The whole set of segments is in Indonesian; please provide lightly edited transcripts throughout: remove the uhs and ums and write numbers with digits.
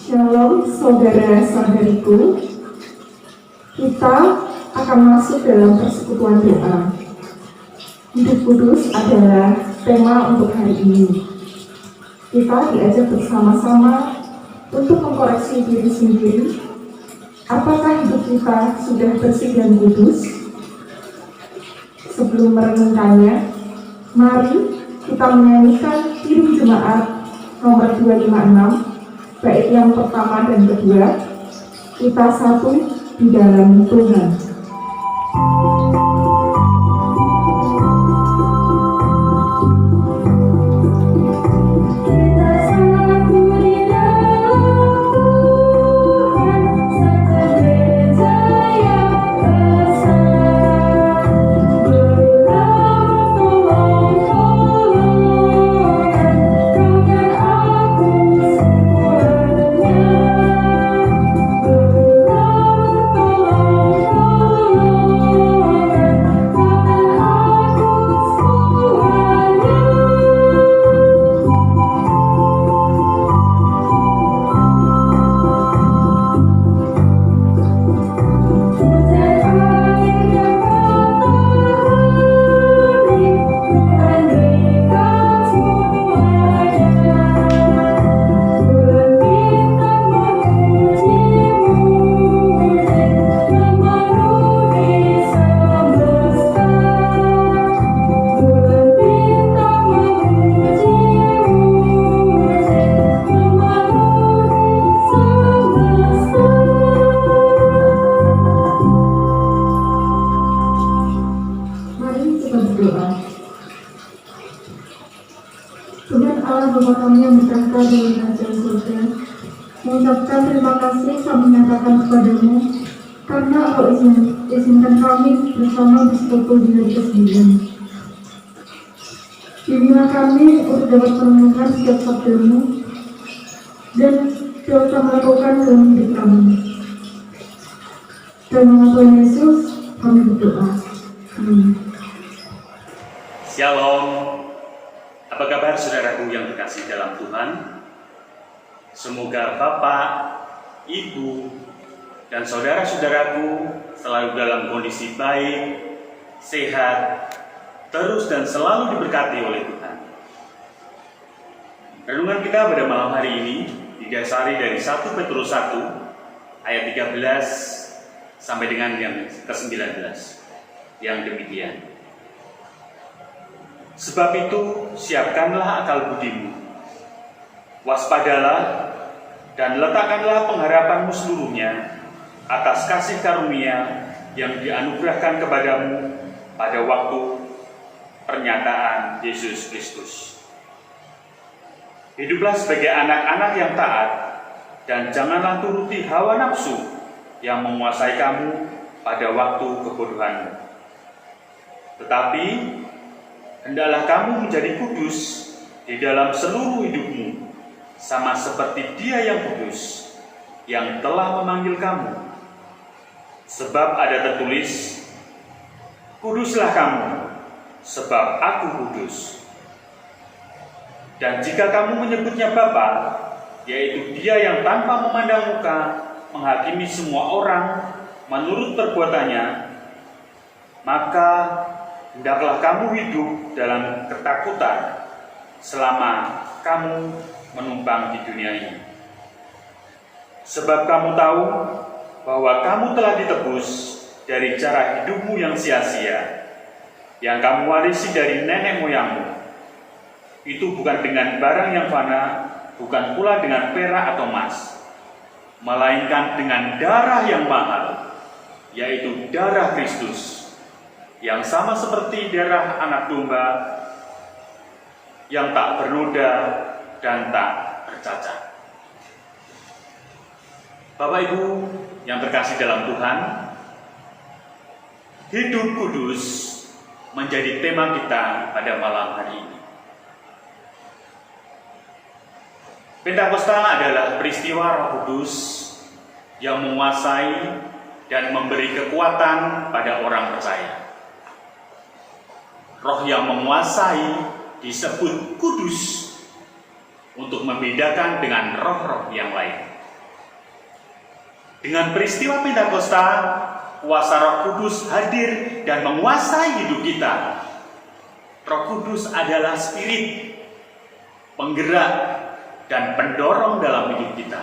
Shalom saudara-saudariku, kita akan masuk dalam persekutuan doa. Hidup kudus adalah tema untuk hari ini. Kita diajak bersama-sama untuk mengkoreksi diri sendiri. Apakah hidup kita sudah bersih dan kudus? Sebelum merenungkannya, mari kita menyanyikan Kidung Jemaat nomor 256, bait yang pertama dan kedua. Kita satu di dalam Tuhan. Tuhan Allah Bapa kami yang bertahta di kerajaan surga, mengucapkan terima kasih kami nyatakan kepadamu karena Engkau izinkan kami bersama bersekutu di hari ke-9. Bimbinglah kami untuk dapat merenungkan setiap sabdamu dan dapat melakukan dalam hidup kami. Dan nama Tuhan Yesus kami berdoa. Amin. Shalom. Apa kabar saudaraku yang terkasih dalam Tuhan? Semoga Bapak, Ibu, dan saudara-saudaraku selalu dalam kondisi baik, sehat, terus dan selalu diberkati oleh Tuhan. Renungan kita pada malam hari ini didasari dari 1 Petrus 1 ayat 13 sampai dengan yang ke-19 yang demikian. Sebab itu, siapkanlah akal budimu, waspadalah, dan letakkanlah pengharapanmu seluruhnya atas kasih karunia yang dianugerahkan kepadamu pada waktu pernyataan Yesus Kristus. Hiduplah sebagai anak-anak yang taat, dan janganlah turuti hawa nafsu yang menguasai kamu pada waktu kebodohanmu. Tetapi hendaklah kamu menjadi kudus di dalam seluruh hidupmu, sama seperti Dia yang kudus, yang telah memanggil kamu. Sebab ada tertulis, kuduslah kamu, sebab aku kudus. Dan jika kamu menyebutnya Bapa, yaitu Dia yang tanpa memandang muka menghakimi semua orang menurut perbuatannya, maka hendaklah kamu hidup dalam ketakutan selama kamu menumpang di dunia ini. Sebab kamu tahu bahwa kamu telah ditebus dari cara hidupmu yang sia-sia, yang kamu warisi dari nenek moyangmu. Itu bukan dengan barang yang fana, bukan pula dengan perak atau emas, melainkan dengan darah yang mahal, yaitu darah Kristus, yang sama seperti darah anak domba yang tak bernoda dan tak bercacat. Bapak Ibu yang terkasih dalam Tuhan, hidup kudus menjadi tema kita pada malam hari ini. Pentakosta adalah peristiwa Roh Kudus yang menguasai dan memberi kekuatan pada orang percaya. Roh yang menguasai disebut kudus untuk membedakan dengan roh-roh yang lain. Dengan peristiwa Pentakosta, kuasa Roh Kudus hadir dan menguasai hidup kita. Roh Kudus adalah spirit, penggerak, dan pendorong dalam hidup kita.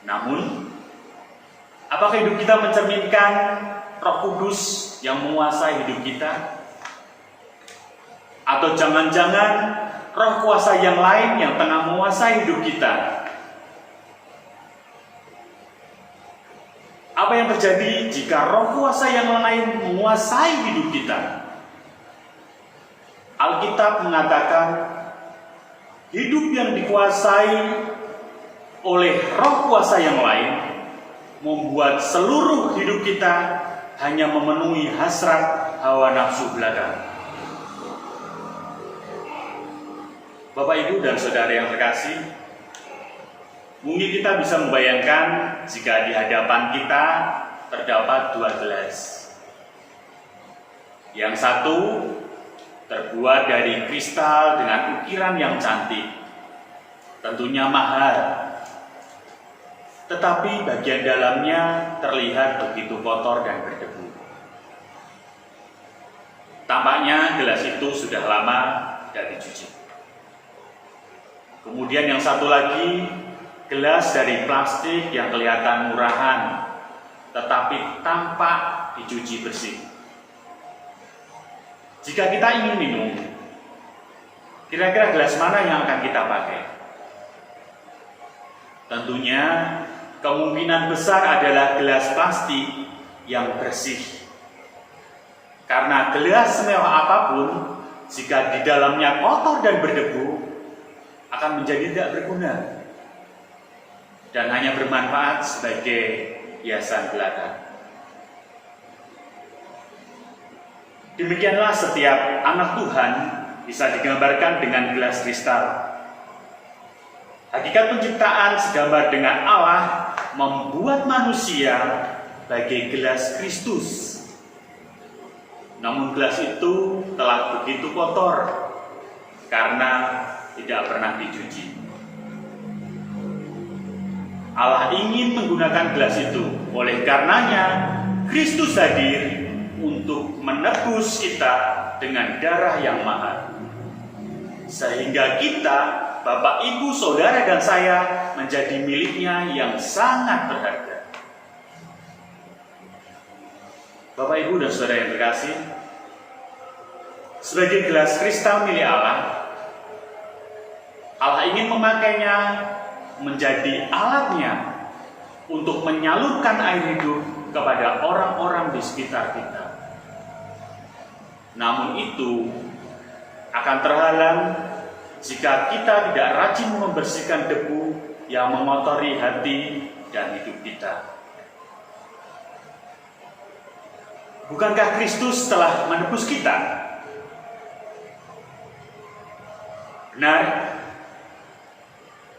Namun, apakah hidup kita mencerminkan Roh Kudus yang menguasai hidup kita? Atau jangan-jangan roh kuasa yang lain yang tengah menguasai hidup kita? Apa yang terjadi jika roh kuasa yang lain menguasai hidup kita? Alkitab mengatakan hidup yang dikuasai oleh roh kuasa yang lain membuat seluruh hidup kita hanya memenuhi hasrat hawa nafsu belaka. Bapak, Ibu, dan Saudara yang terkasih, mungkin kita bisa membayangkan jika di hadapan kita terdapat 2 gelas. Yang satu terbuat dari kristal dengan ukiran yang cantik, tentunya mahal. Tetapi bagian dalamnya terlihat begitu kotor dan berdebu. Tampaknya gelas itu sudah lama tidak dicuci. Kemudian yang satu lagi, gelas dari plastik yang kelihatan murahan, tetapi tampak dicuci bersih. Jika kita ingin minum, kira-kira gelas mana yang akan kita pakai? Tentunya kemungkinan besar adalah gelas plastik yang bersih. Karena gelas semewah apapun, jika di dalamnya kotor dan berdebu, akan menjadi tidak berguna dan hanya bermanfaat sebagai hiasan belaka. Demikianlah setiap anak Tuhan bisa digambarkan dengan gelas kristal. Hakikat penciptaan segambar dengan Allah membuat manusia bagai gelas Kristus. Namun gelas itu telah begitu kotor karena tidak pernah dicuci. Allah ingin menggunakan gelas itu. Oleh karenanya, Kristus hadir untuk menebus kita dengan darah yang mahal. Sehingga kita, Bapak, Ibu, Saudara, dan saya menjadi miliknya yang sangat berharga. Bapak, Ibu, dan Saudara yang terkasih, sebagai gelas kristal milik Allah, Allah ingin memakainya menjadi alatnya untuk menyalurkan air hidup kepada orang-orang di sekitar kita. Namun itu akan terhalang jika kita tidak rajin membersihkan debu yang mengotori hati dan hidup kita. Bukankah Kristus telah menebus kita? Benar.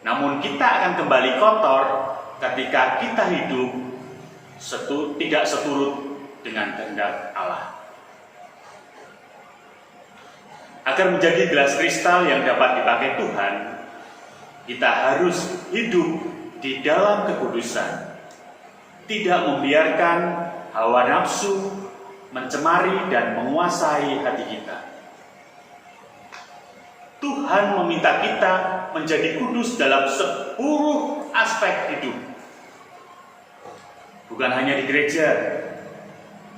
Namun kita akan kembali kotor ketika kita hidup tidak seturut dengan kehendak Allah. Agar menjadi gelas kristal yang dapat dipakai Tuhan, kita harus hidup di dalam kekudusan, tidak membiarkan hawa nafsu mencemari dan menguasai hati kita. Tuhan meminta kita menjadi kudus dalam seluruh aspek hidup. Bukan hanya di gereja,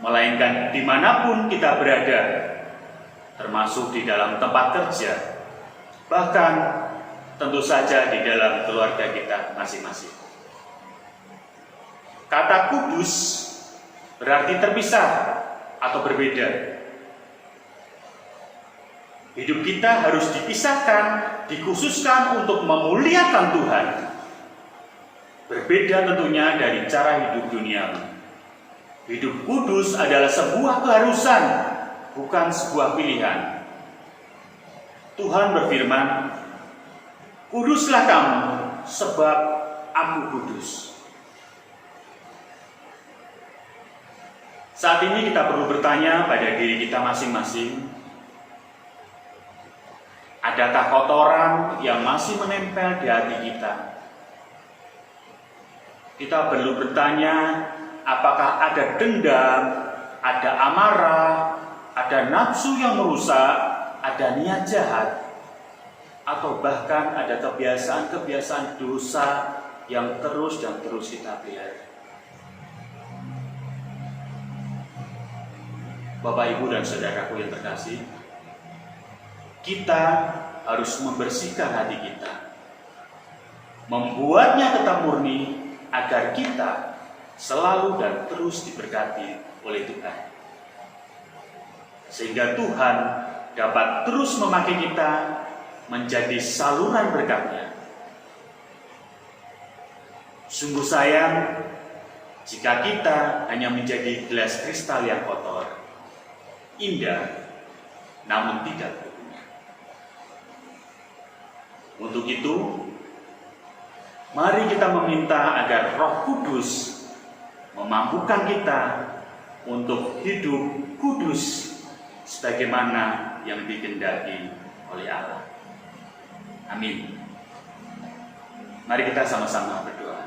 melainkan dimanapun kita berada, termasuk di dalam tempat kerja, bahkan tentu saja di dalam keluarga kita masing-masing. Kata kudus berarti terpisah atau berbeda. Hidup kita harus dipisahkan, dikhususkan untuk memuliakan Tuhan. Berbeda tentunya dari cara hidup duniawi. Hidup kudus adalah sebuah keharusan, bukan sebuah pilihan. Tuhan berfirman, "Kuduslah kamu, sebab Aku kudus." Saat ini kita perlu bertanya pada diri kita masing-masing, adakah kotoran yang masih menempel di hati kita? Kita perlu bertanya, apakah ada dendam, ada amarah, ada nafsu yang merusak, ada niat jahat, atau bahkan ada kebiasaan-kebiasaan dosa yang terus dan terus kita pelihara. Bapak, Ibu, dan saudaraku yang terkasih, kita harus membersihkan hati kita, membuatnya tetap murni, agar kita selalu dan terus diberkati oleh Tuhan, sehingga Tuhan dapat terus memakai kita menjadi saluran berkat-Nya. Sungguh sayang jika kita hanya menjadi gelas kristal yang kotor, indah, namun tidak berguna. Untuk itu, mari kita meminta agar Roh Kudus memampukan kita untuk hidup kudus sebagaimana yang dikehendaki oleh Allah. Amin. Mari kita sama-sama berdoa.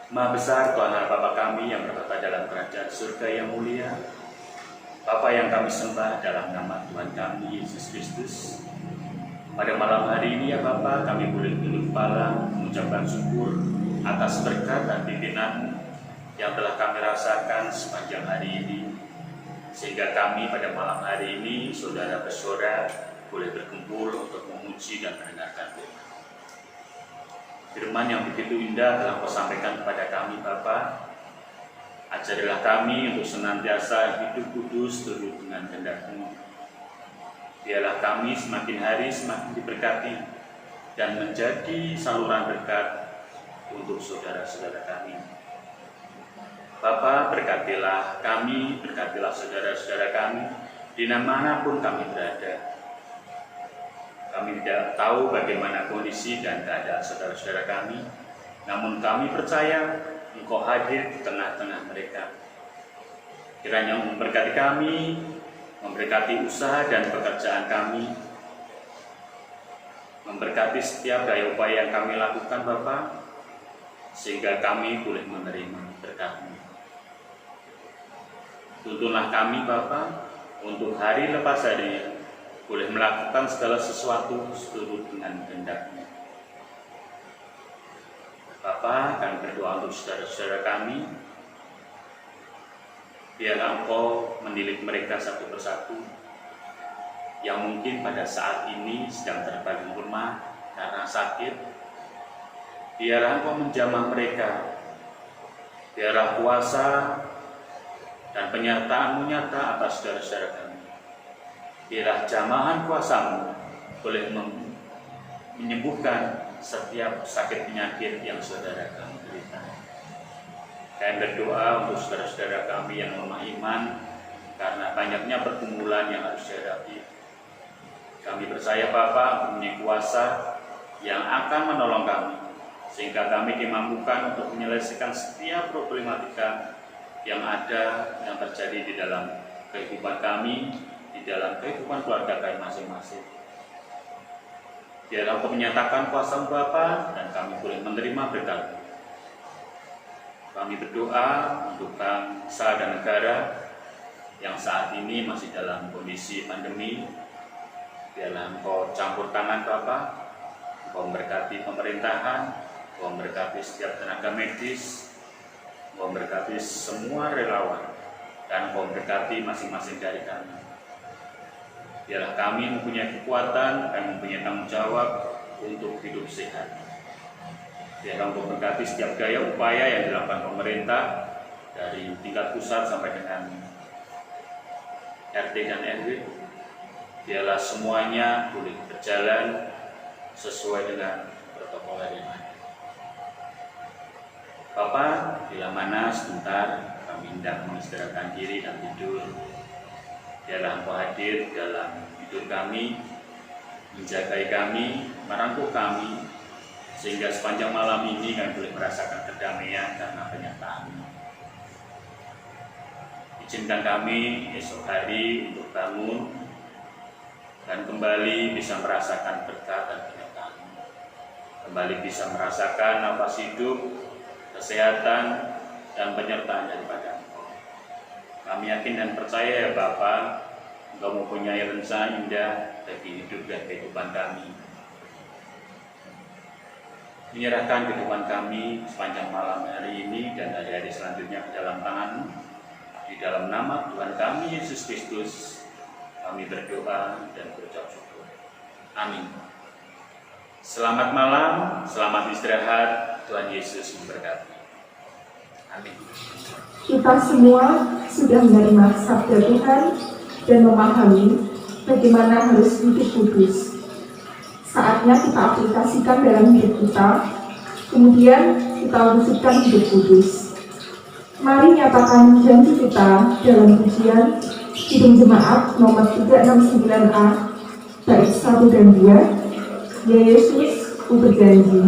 Maha besar Tuhan Allah Bapa kami yang bertata dalam kerajaan surga yang mulia, Bapa yang kami sembah dalam nama Tuhan kami Yesus Kristus. Pada malam hari ini ya Bapa, kami boleh tunduk kepala mengucapkan syukur atas berkat dan pimpinan yang telah kami rasakan sepanjang hari ini, sehingga kami pada malam hari ini saudara bersorak boleh berkumpul untuk memuji dan mendengarkan firman. Firman yang begitu indah telah Kau sampaikan kepada kami Bapa. Ajarilah kami untuk senantiasa hidup kudus turut dengan kehendak-Mu. Biarlah kami semakin hari semakin diberkati dan menjadi saluran berkat untuk saudara-saudara kami. Bapa, berkatilah kami, berkatilah saudara-saudara kami, di manapun kami berada. Kami tidak tahu bagaimana kondisi dan keadaan saudara-saudara kami, namun kami percaya Engkau hadir di tengah-tengah mereka. Kiranya memberkati kami, memberkati usaha dan pekerjaan kami, memberkati setiap daya upaya yang kami lakukan Bapa, sehingga kami boleh menerima berkat-Mu. Tuntunlah kami Bapa, untuk hari lepas hari boleh melakukan segala sesuatu seturut dengan kehendak-Mu. Bapa, kami berdoa untuk saudara-saudara kami, biarlah Engkau mendidik mereka satu persatu yang mungkin pada saat ini sedang terbaring lemah karena sakit. Biarlah Engkau menjamah mereka, biarlah kuasa dan penyertaan-Mu nyata atas saudara-saudara kami. Biarlah jamahan kuasa-Mu boleh menyembuhkan setiap sakit penyakit yang saudara kami derita. Kami berdoa untuk saudara-saudara kami yang lemah iman karena banyaknya pergumulan yang harus dihadapi. Kami percaya Bapa mempunyai kuasa yang akan menolong kami, sehingga kami dimampukan untuk menyelesaikan setiap problematika yang ada yang terjadi di dalam kehidupan kami, di dalam kehidupan keluarga kami masing-masing. Biarlah Engkau menyatakan kuasa Bapa dan kami boleh menerima berkat. Kami berdoa untuk bangsa dan negara yang saat ini masih dalam kondisi pandemi. Biarlah Engkau campur tangan Bapa, Engkau memberkati pemerintahan, Engkau memberkati setiap tenaga medis, Engkau memberkati semua relawan, dan Engkau memberkati masing-masing dari kami. Biarlah kami mempunyai kekuatan dan mempunyai tanggung jawab untuk hidup sehat. Biarlah Engkau berkati setiap gaya upaya yang dilakukan pemerintah dari tingkat pusat sampai dengan RT dan RW. Biarlah semuanya boleh berjalan sesuai dengan protokol yang ada. Bapa, bila mana sebentar kami hendak mengistirahatkan diri dan tidur, biarlah Engkau hadir dalam hidup kami, menjagai kami, merangkul kami, sehingga sepanjang malam ini kami boleh merasakan kedamaian karena penyertaan-Mu. Izinkan kami esok hari untuk bangun dan kembali bisa merasakan berkat dan penyertaan-Mu. kembali bisa merasakan nafas hidup, kesehatan, dan penyertaan daripada kami yakin dan percaya ya Bapa, Engkau mempunyai rencana indah bagi hidup dan kehidupan kami. Menyerahkan kehidupan kami sepanjang malam hari ini dan hari-hari selanjutnya ke dalam tangan-Mu. Di dalam nama Tuhan kami Yesus Kristus, kami berdoa dan berucap syukur. Amin. Selamat malam, selamat istirahat. Tuhan Yesus memberkati. Amin. Kita semua sudah menerima sabda Tuhan dan memahami bagaimana harus hidup kudus. Saatnya kita aplikasikan dalam hidup kita, kemudian kita wujudkan hidup kudus. Mari nyatakan janji kita dalam pujian Kidung Jemaat nomor 369A, bait 1 dan 2. Ya Yesus, Ku berjanji.